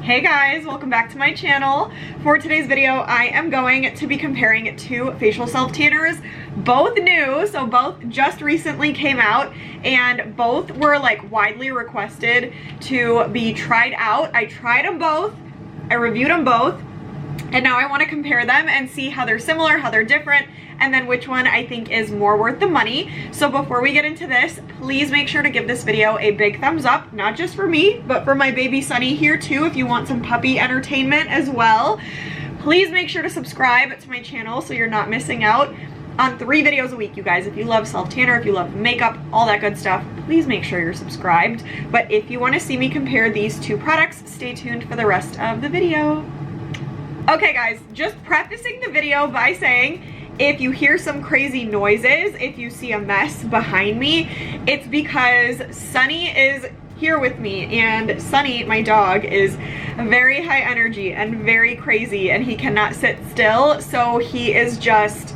Hey guys, welcome back to my channel. For today's video, I am going to be comparing two facial self tanners, both new, so both just recently came out, and both were like widely requested to be tried out. I tried them both, I reviewed them both, and now I want to compare them and see how they're similar, how they're different, and then which one I think is more worth the money. So before we get into this, please make sure to give this video a big thumbs up, not just for me, but for my baby Sunny here too, if you want some puppy entertainment as well. Please make sure to subscribe to my channel so you're not missing out on 3 videos a week, you guys. If you love self-tanner, if you love makeup, all that good stuff, please make sure you're subscribed. But if you want to see me compare these two products, stay tuned for the rest of the video. Okay guys, just prefacing the video by saying, if you hear some crazy noises, if you see a mess behind me, it's because Sunny is here with me, and Sunny, my dog, is very high energy and very crazy, and he cannot sit still, so he is just,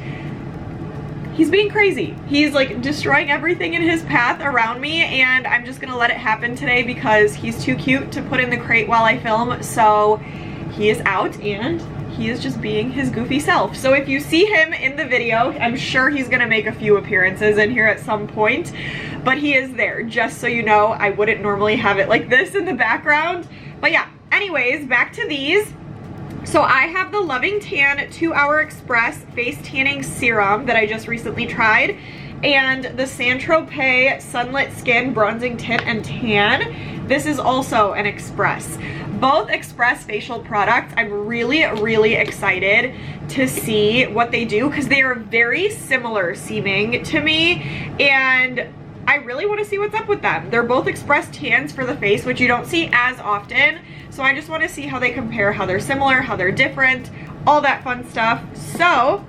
he's being crazy. He's like destroying everything in his path around me, and I'm just gonna let it happen today because he's too cute to put in the crate while I film, so he is out and he is just being his goofy self. So if you see him in the video, I'm sure he's gonna make a few appearances in here at some point, but he is there, just so you know. I wouldn't normally have it like this in the background, but yeah. Anyways, back to these. So I have the Loving Tan 2 Hour Express Face Tanning Serum that I just recently tried, and the St.Tropez Sunlit Skin Bronzing Tint and Tan. This is also an Express. Both Express facial products, I'm really excited to see what they do because they are very similar seeming to me, and I really want to see what's up with them. They're both Express tans for the face, which you don't see as often, so I just want to see how they compare, how they're similar, how they're different, all that fun stuff. So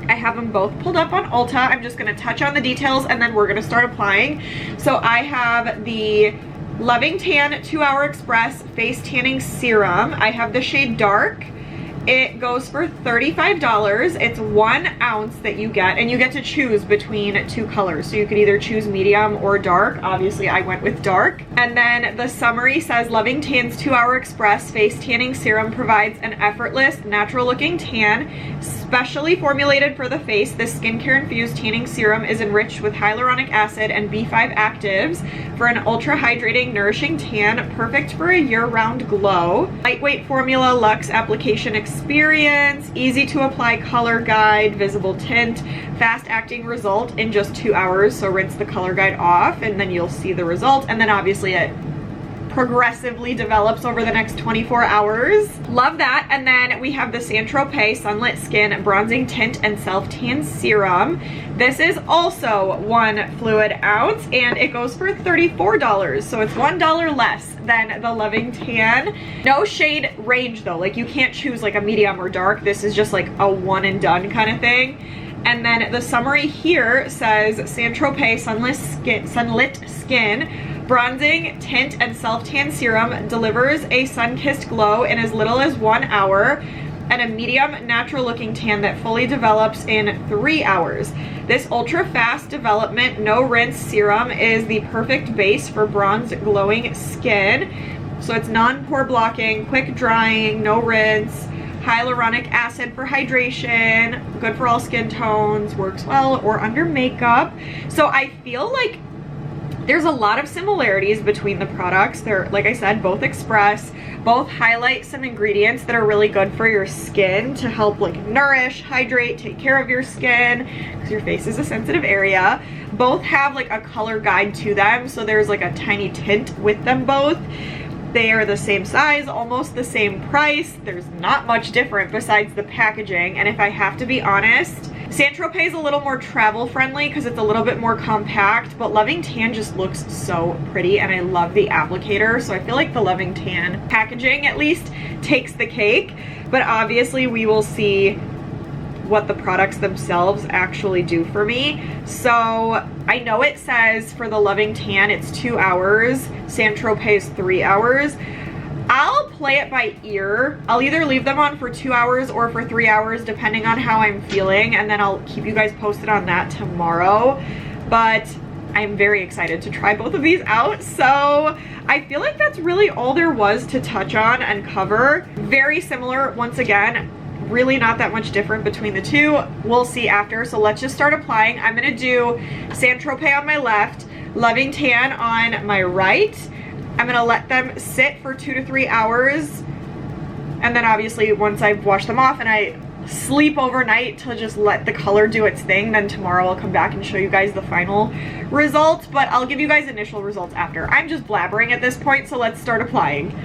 I have them both pulled up on Ulta. I'm just going to touch on the details and then we're going to start applying. So I have the Loving Tan 2 Hour Express Face Tanning Serum. I have the shade Dark. It goes for $35. It's 1 ounce that you get, and you get to choose between 2 colors. So you could either choose medium or dark. Obviously, I went with dark. And then the summary says, Loving Tan's 2 Hour Express Face Tanning Serum provides an effortless, natural-looking tan. Specially formulated for the face, this skincare-infused tanning serum is enriched with hyaluronic acid and B5 actives for an ultra-hydrating, nourishing tan, perfect for a year-round glow. Lightweight formula, luxe application experience, easy to apply color guide, visible tint, fast-acting result in just 2 hours. So rinse the color guide off, and then you'll see the result. And then obviously it progressively develops over the next 24 hours. Love that. And then we have the St.Tropez Sunlit Skin Bronzing Tint and Self-Tan Serum. This is also 1 fluid ounce, and it goes for $34. So it's $1 less than the Loving Tan. No shade range though. Like you can't choose like a medium or dark. This is just like a one and done kind of thing. And then the summary here says St.Tropez Sunlit Skin Bronzing Tint and Self-Tan Serum delivers a sun-kissed glow in as little as 1 hour and a medium natural looking tan that fully develops in 3 hours. This ultra fast development no rinse serum is the perfect base for bronzed glowing skin. So it's non-pore blocking, quick drying, no rinse, hyaluronic acid for hydration, good for all skin tones, works well or under makeup. So I feel like there's a lot of similarities between the products. They're, like I said, both Express, both highlight some ingredients that are really good for your skin to help like nourish, hydrate, take care of your skin, because your face is a sensitive area. Both have like a color guide to them, so there's like a tiny tint with them both. They are the same size, almost the same price. There's not much different besides the packaging, and if I have to be honest, St.Tropez is a little more travel friendly because it's a little bit more compact, but Loving Tan just looks so pretty, and I love the applicator, so I feel like the Loving Tan packaging at least takes the cake. But obviously we will see what the products themselves actually do for me. So I know it says for the Loving Tan it's 2 hours, St.Tropez 3 hours. I'll play it by ear. I'll either leave them on for 2 hours or for 3 hours depending on how I'm feeling, and then I'll keep you guys posted on that tomorrow. But I'm very excited to try both of these out. So I feel like that's really all there was to touch on and cover. Very similar, once again, really not that much different between the two. We'll see after. So let's just start applying. I'm gonna do St.Tropez on my left, Loving Tan on my right. I'm gonna let them sit for 2 to 3 hours. And then obviously once I've washed them off and I sleep overnight to just let the color do its thing, then tomorrow I'll come back and show you guys the final results, but I'll give you guys initial results after. I'm just blabbering at this point, so let's start applying.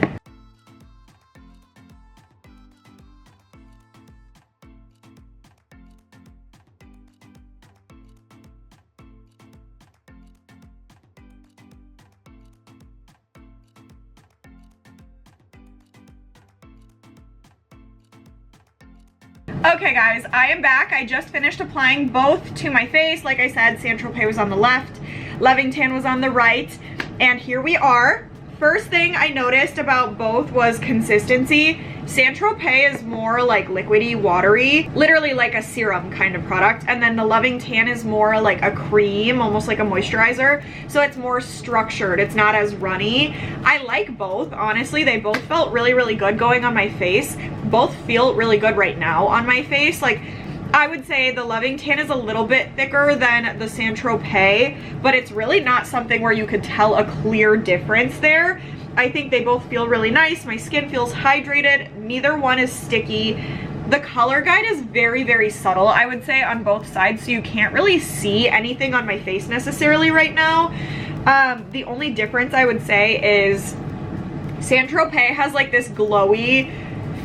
Okay guys, I am back. I just finished applying both to my face. Like I said, St.Tropez was on the left, Loving Tan was on the right, and here we are. First thing I noticed about both was consistency. St.Tropez is more like liquidy, watery, literally like a serum kind of product, and then the Loving Tan is more like a cream, almost like a moisturizer, so it's more structured, it's not as runny. I like both, honestly. They both felt really, really good going on my face. Both feel really good right now on my face. Like, I would say the Loving Tan is a little bit thicker than the St.Tropez, but it's really not something where you could tell a clear difference there. I think they both feel really nice. My skin feels hydrated. Neither one is sticky. The color guide is very, very subtle, I would say, on both sides, so you can't really see anything on my face necessarily right now. The only difference I would say is St.Tropez has like this glowy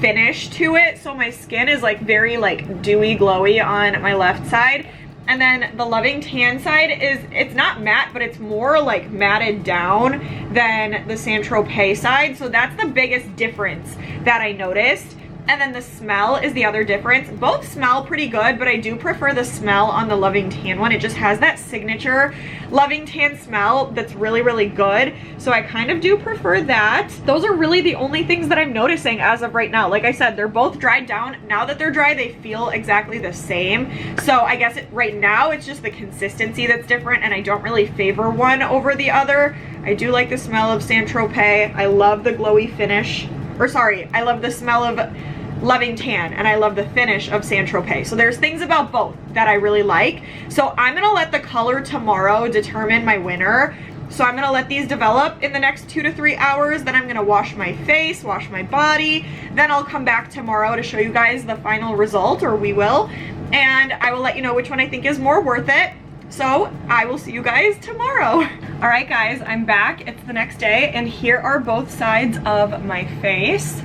finish to it, so my skin is like very like dewy glowy on my left side, and then the Loving Tan side is, it's not matte, but it's more like matted down than the St.Tropez side, so that's the biggest difference that I noticed. And then the smell is the other difference. Both smell pretty good, but I do prefer the smell on the Loving Tan one. It just has that signature Loving Tan smell that's really, really good. So I kind of do prefer that. Those are really the only things that I'm noticing as of right now. Like I said, they're both dried down. Now that they're dry, they feel exactly the same. So I guess right now it's just the consistency that's different, and I don't really favor one over the other. I do like the smell of St.Tropez. I love the glowy finish. Or sorry, I love the smell of Loving Tan, and I love the finish of St.Tropez. So there's things about both that I really like. So I'm gonna let the color tomorrow determine my winner. So I'm gonna let these develop in the next 2 to 3 hours. Then I'm gonna wash my face, wash my body. Then I'll come back tomorrow to show you guys the final result, or we will. And I will let you know which one I think is more worth it. So I will see you guys tomorrow. All right guys, I'm back. It's the next day, and here are both sides of my face.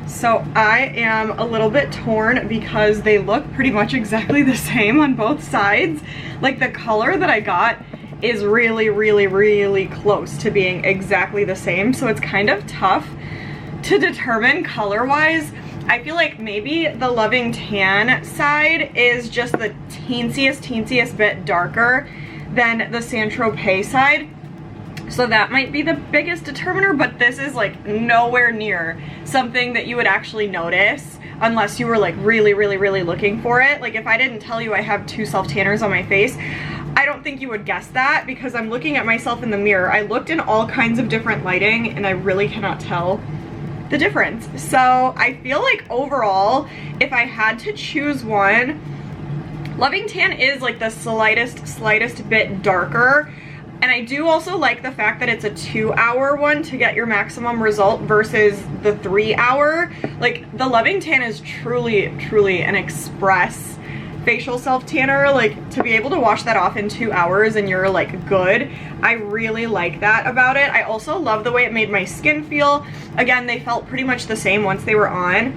So I am a little bit torn because they look pretty much exactly the same on both sides. Like, the color that I got is really, really, really close to being exactly the same. So it's kind of tough to determine color-wise. I feel like maybe the Loving Tan side is just the teensiest bit darker than the St.Tropez side. So that might be the biggest determiner, but this is like nowhere near something that you would actually notice unless you were like really, really, really looking for it. Like, if I didn't tell you I have 2 self-tanners on my face, I don't think you would guess that, because I'm looking at myself in the mirror. I looked in all kinds of different lighting and I really cannot tell the difference. So I feel like overall, if I had to choose one, Loving Tan is like the slightest bit darker. And I do also like the fact that it's a 2-hour one to get your maximum result versus the 3-hour. Like, the Loving Tan is truly, truly an express facial self-tanner. Like, to be able to wash that off in 2 hours and you're like good, I really like that about it. I also love the way it made my skin feel. Again, they felt pretty much the same once they were on,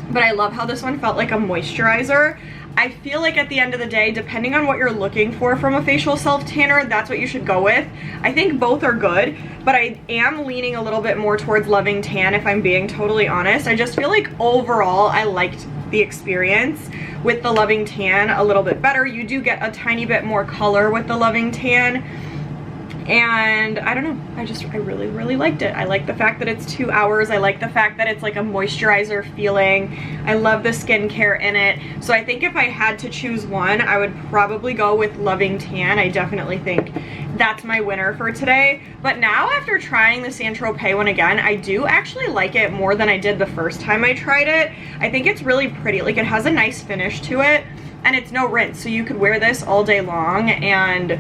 but I love how this one felt like a moisturizer. I feel like at the end of the day, depending on what you're looking for from a facial self-tanner, that's what you should go with. I think both are good, but I am leaning a little bit more towards Loving Tan, if I'm being totally honest. I just feel like overall I liked the experience with the Loving Tan a little bit better. You do get a tiny bit more color with the Loving Tan. and I don't know, I really liked it. I like the fact that it's 2 hours. I like the fact that it's like a moisturizer feeling. I love the skincare in it. So I think if I had to choose one, I would probably go with Loving Tan. I definitely think that's my winner for today. But now after trying the St.Tropez one again, I do actually like it more than I did the first time I tried it. I think it's really pretty. Like, it has a nice finish to it, and it's no rinse, so you could wear this all day long and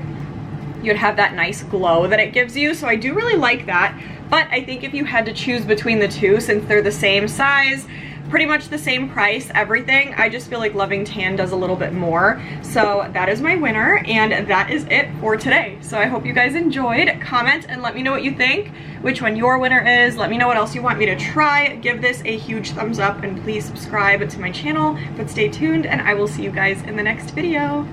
you'd have that nice glow that it gives you. So I do really like that. But I think if you had to choose between the two, since they're the same size, pretty much the same price, everything, I just feel like Loving Tan does a little bit more. So that is my winner, and that is it for today. So I hope you guys enjoyed. Comment and let me know what you think, which one your winner is. Let me know what else you want me to try. Give this a huge thumbs up and please subscribe to my channel. But stay tuned, and I will see you guys in the next video.